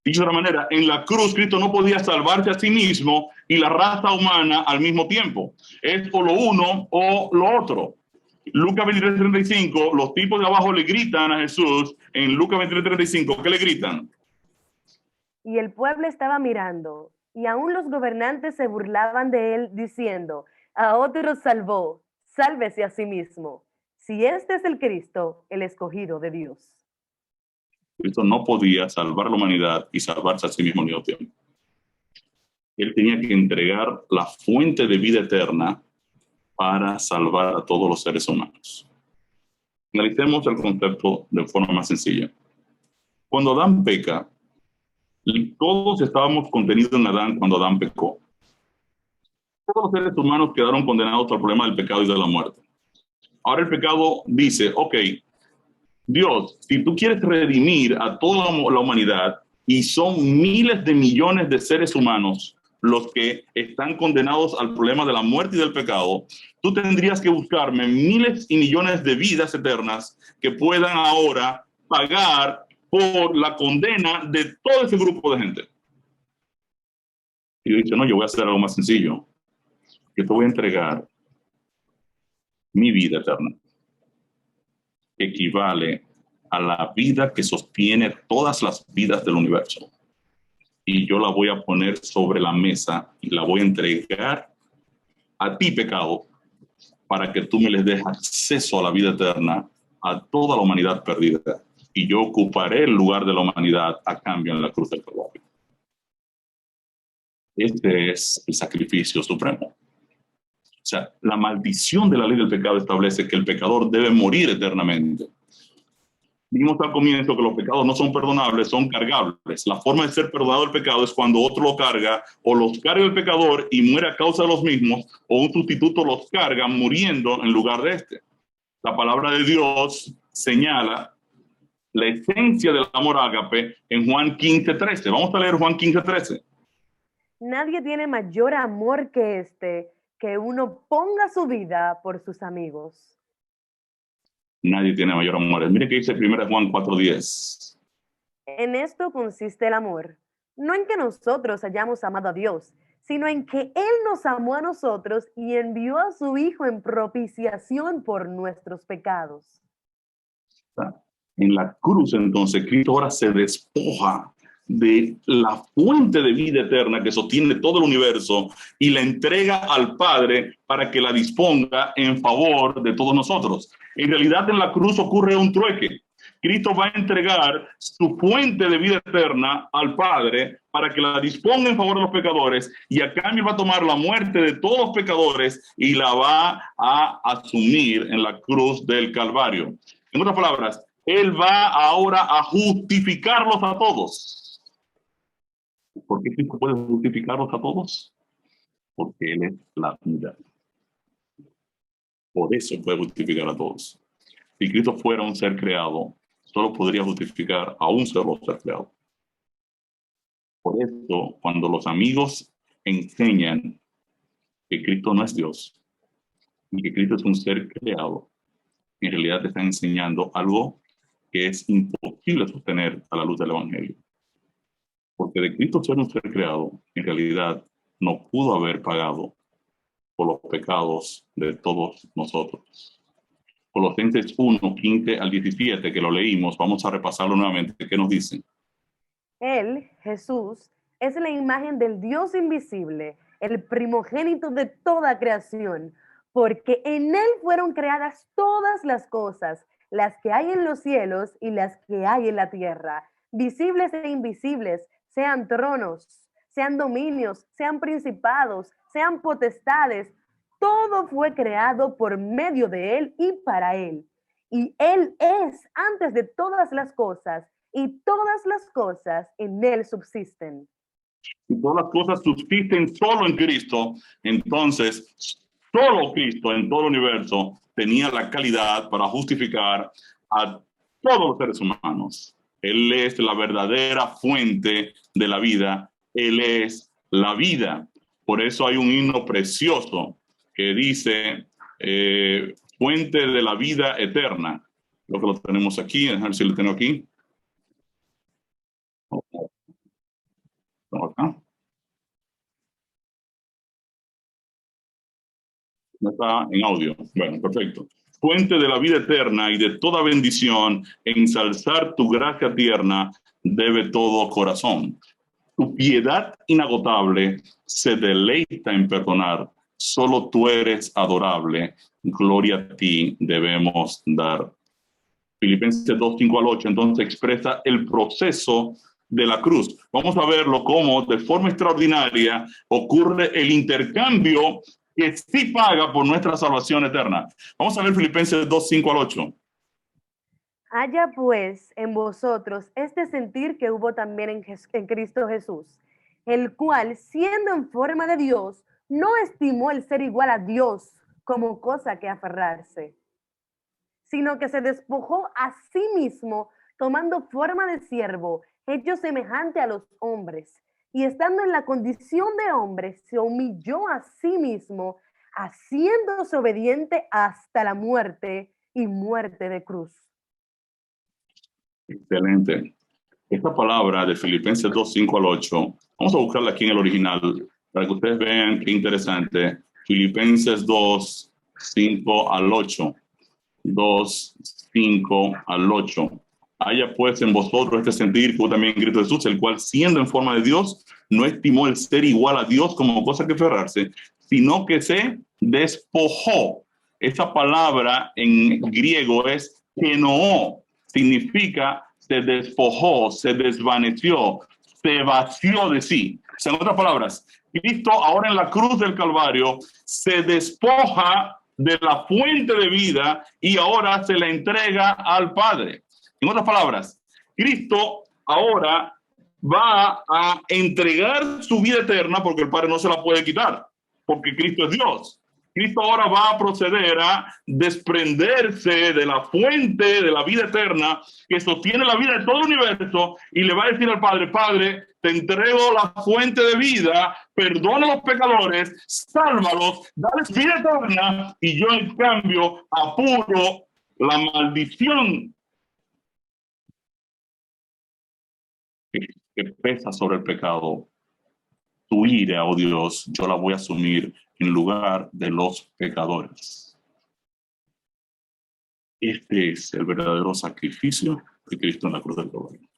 Dicho de otra manera, en la cruz Cristo no podía salvarse a sí mismo y la raza humana al mismo tiempo. Es o lo uno o lo otro. Lucas 23:35, los tipos de abajo le gritan a Jesús en Lucas 23:35, ¿qué le gritan? Y el pueblo estaba mirando, y aún los gobernantes se burlaban de él, diciendo: a otro salvó, sálvese a sí mismo, si este es el Cristo, el escogido de Dios. Cristo no podía salvar a la humanidad y salvarse a sí mismo al mismo tiempo. Él tenía que entregar la fuente de vida eterna para salvar a todos los seres humanos. Analicemos el concepto de forma más sencilla. Cuando Adán peca, todos estábamos contenidos en Adán cuando Adán pecó. Todos los seres humanos quedaron condenados al problema del pecado y de la muerte. Ahora el pecado dice, ok, Dios, si tú quieres redimir a toda la humanidad y son miles de millones de seres humanos los que están condenados al problema de la muerte y del pecado, tú tendrías que buscarme miles y millones de vidas eternas que puedan ahora pagar por la condena de todo ese grupo de gente. Y yo dije, no, yo voy a hacer algo más sencillo. Yo te voy a entregar mi vida eterna. Equivale a la vida que sostiene todas las vidas del universo. Y yo la voy a poner sobre la mesa y la voy a entregar a ti, pecado, para que tú me les des acceso a la vida eterna a toda la humanidad perdida. Y yo ocuparé el lugar de la humanidad a cambio en la cruz del Calvario. Este es el sacrificio supremo. O sea, la maldición de la ley del pecado establece que el pecador debe morir eternamente. Dijimos al comienzo que los pecados no son perdonables, son cargables. La forma de ser perdonado el pecado es cuando otro lo carga, o los carga el pecador y muere a causa de los mismos, o un sustituto los carga muriendo en lugar de este. La palabra de Dios señala la esencia del amor ágape en Juan 15:13. Vamos a leer Juan 15:13. Nadie tiene mayor amor que este, que uno ponga su vida por sus amigos. Nadie tiene mayor amor. Mire que dice 1 Juan 4:10. En esto consiste el amor, no en que nosotros hayamos amado a Dios, sino en que Él nos amó a nosotros y envió a su Hijo en propiciación por nuestros pecados. En la cruz, entonces, Cristo ahora se despoja de la fuente de vida eterna que sostiene todo el universo y la entrega al Padre para que la disponga en favor de todos nosotros. En realidad, en la cruz ocurre un trueque. Cristo va a entregar su fuente de vida eterna al Padre para que la disponga en favor de los pecadores, y a cambio va a tomar la muerte de todos los pecadores y la va a asumir en la cruz del Calvario. En otras palabras, Él va ahora a justificarlos a todos. ¿Por qué Cristo puede justificarlos a todos? Porque Él es la vida. Por eso puede justificar a todos. Si Cristo fuera un ser creado, solo podría justificar a un solo ser creado. Por eso, cuando los amigos enseñan que Cristo no es Dios y que Cristo es un ser creado, en realidad te están enseñando algo que es imposible sostener a la luz del Evangelio. Porque de Cristo ser un ser creado, en realidad no pudo haber pagado por los pecados de todos nosotros. Colosenses 1, 15 al 17, que lo leímos, vamos a repasarlo nuevamente. ¿Qué nos dicen? Él, Jesús, es la imagen del Dios invisible, el primogénito de toda creación, porque en Él fueron creadas todas las cosas, las que hay en los cielos y las que hay en la tierra, visibles e invisibles, sean tronos, sean dominios, sean principados, sean potestades. Todo fue creado por medio de Él y para Él. Y Él es antes de todas las cosas, y todas las cosas en Él subsisten. Si todas las cosas subsisten solo en Cristo, entonces solo Cristo en todo el universo tenía la calidad para justificar a todos los seres humanos. Él es la verdadera fuente de la vida. Él es la vida. Por eso hay un himno precioso que dice fuente de la vida eterna. Lo que lo tenemos aquí, a ver si lo tengo aquí. Acá. No está en audio. Bueno, perfecto. Fuente de la vida eterna y de toda bendición, ensalzar tu gracia tierna debe todo corazón. Tu piedad inagotable se deleita en perdonar. Solo tú eres adorable. Gloria a ti debemos dar. Filipenses 2, 5 al 8, entonces expresa el proceso de la cruz. Vamos a verlo cómo de forma extraordinaria ocurre el intercambio que sí paga por nuestra salvación eterna. Vamos a ver Filipenses 2, 5 al 8. Haya pues en vosotros este sentir que hubo también en Cristo Jesús, el cual, siendo en forma de Dios, no estimó el ser igual a Dios como cosa que aferrarse, sino que se despojó a sí mismo, tomando forma de siervo, hecho semejante a los hombres, y estando en la condición de hombre, se humilló a sí mismo, haciéndose obediente hasta la muerte y muerte de cruz. Excelente. Esta palabra de Filipenses 2, 5 al 8, vamos a buscarla aquí en el original para que ustedes vean qué interesante. Filipenses 2, 5 al 8. 2, 5 al 8. Haya pues en vosotros este sentir que hubo también en Cristo Jesús, el cual siendo en forma de Dios, no estimó el ser igual a Dios como cosa que aferrarse, sino que se despojó. Esa palabra en griego es kenoó, significa se despojó, se desvaneció, se vació de sí. O sea, en otras palabras, Cristo ahora en la cruz del Calvario se despoja de la fuente de vida y ahora se la entrega al Padre. En otras palabras, Cristo ahora va a entregar su vida eterna porque el Padre no se la puede quitar, porque Cristo es Dios. Cristo ahora va a proceder a desprenderse de la fuente de la vida eterna que sostiene la vida de todo el universo y le va a decir al Padre, Padre, te entrego la fuente de vida, perdona a los pecadores, sálvalos, dales vida eterna y yo en cambio apuro la maldición que pesa sobre el pecado. Tu ira, oh Dios, yo la voy a asumir en lugar de los pecadores. Este es el verdadero sacrificio de Cristo en la cruz del Calvario.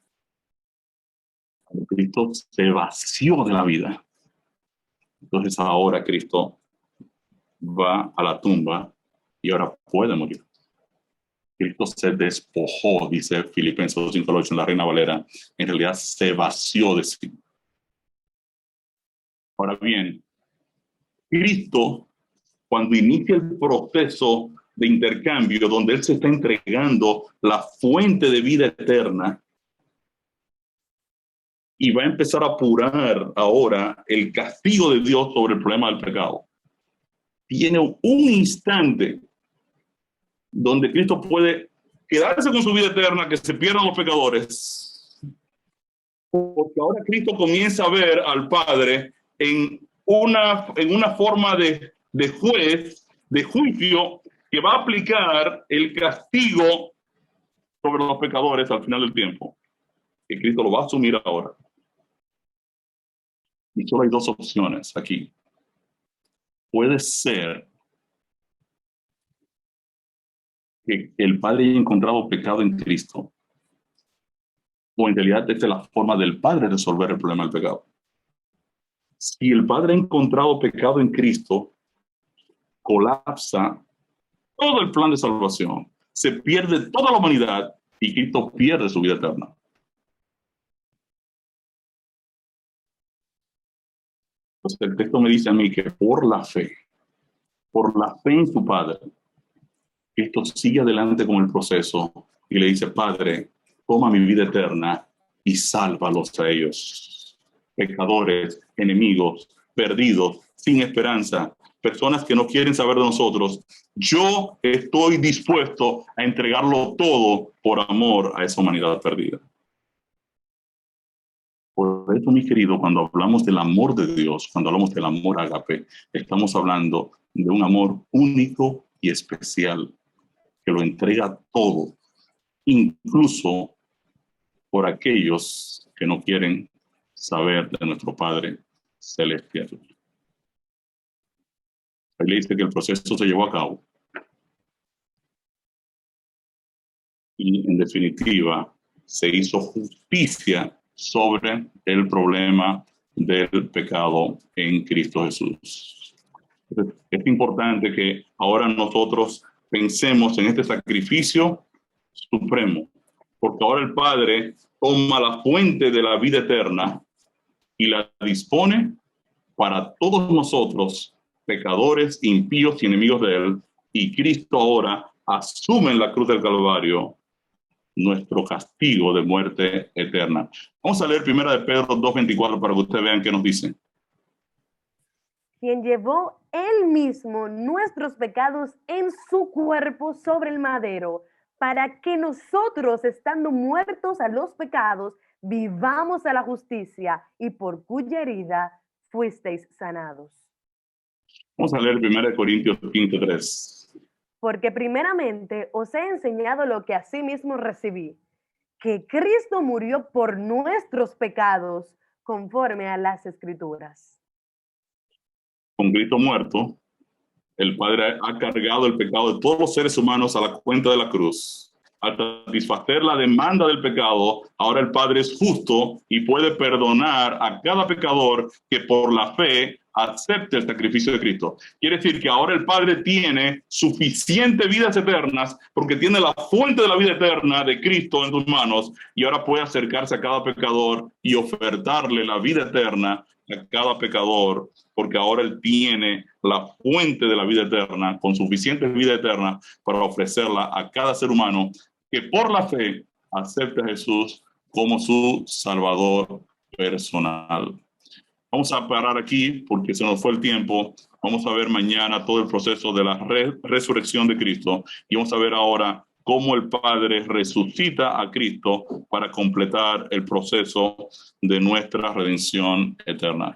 Cristo se vació de la vida. Entonces ahora Cristo va a la tumba y ahora puede morir. Cristo se despojó, dice Filipenses 2:5-8 en la Reina Valera. En realidad se vació de sí. Ahora bien, Cristo, cuando inicia el proceso de intercambio, donde Él se está entregando la fuente de vida eterna y va a empezar a apurar ahora el castigo de Dios sobre el problema del pecado, tiene un instante donde Cristo puede quedarse con su vida eterna, que se pierdan los pecadores, porque ahora Cristo comienza a ver al Padre en una forma de juez, de juicio, que va a aplicar el castigo sobre los pecadores al final del tiempo. Que Cristo lo va a asumir ahora. Y solo hay dos opciones aquí. puede ser que el Padre haya encontrado pecado en Cristo, o en realidad esta es la forma del Padre de resolver el problema del pecado. Si el Padre ha encontrado pecado en Cristo, colapsa todo el plan de salvación, se pierde toda la humanidad y Cristo pierde su vida eterna. Entonces el texto me dice a mí que por la fe en su Padre, Cristo sigue adelante con el proceso y le dice, Padre, toma mi vida eterna y sálvalos a ellos. Pecadores, enemigos, perdidos, sin esperanza, personas que no quieren saber de nosotros. Yo estoy dispuesto a entregarlo todo por amor a esa humanidad perdida. Por eso, mi querido, cuando hablamos del amor de Dios, cuando hablamos del amor ágape, estamos hablando de un amor único y especial que lo entrega todo, incluso por aquellos que no quieren saber de nuestro Padre Celestial. Ahí le dice que el proceso se llevó a cabo. Y en definitiva, se hizo justicia sobre el problema del pecado en Cristo Jesús. Es importante que ahora nosotros pensemos en este sacrificio supremo, porque ahora el Padre toma la fuente de la vida eterna y la dispone para todos nosotros, pecadores, impíos y enemigos de Él, y Cristo ahora asume en la cruz del Calvario nuestro castigo de muerte eterna. Vamos a leer 1 de Pedro 2:24 para que ustedes vean qué nos dice. Quien llevó él mismo nuestros pecados en su cuerpo sobre el madero, para que nosotros, estando muertos a los pecados, vivamos a la justicia, y por cuya herida fuisteis sanados. Vamos a leer 1 Corintios 15:3. Porque primeramente os he enseñado lo que asimismo recibí, que Cristo murió por nuestros pecados, conforme a las Escrituras. Con Cristo muerto, el Padre ha cargado el pecado de todos los seres humanos a la cuenta de la cruz. Al satisfacer la demanda del pecado, ahora el Padre es justo y puede perdonar a cada pecador que por la fe acepte el sacrificio de Cristo. Quiere decir que ahora el Padre tiene suficiente vidas eternas porque tiene la fuente de la vida eterna de Cristo en sus manos y ahora puede acercarse a cada pecador y ofertarle la vida eterna a cada pecador, porque ahora Él tiene la fuente de la vida eterna, con suficiente vida eterna para ofrecerla a cada ser humano que por la fe acepte a Jesús como su Salvador personal. Vamos a parar aquí porque se nos fue el tiempo. Vamos a ver mañana todo el proceso de la resurrección de Cristo y vamos a ver ahora cómo el Padre resucita a Cristo para completar el proceso de nuestra redención eterna.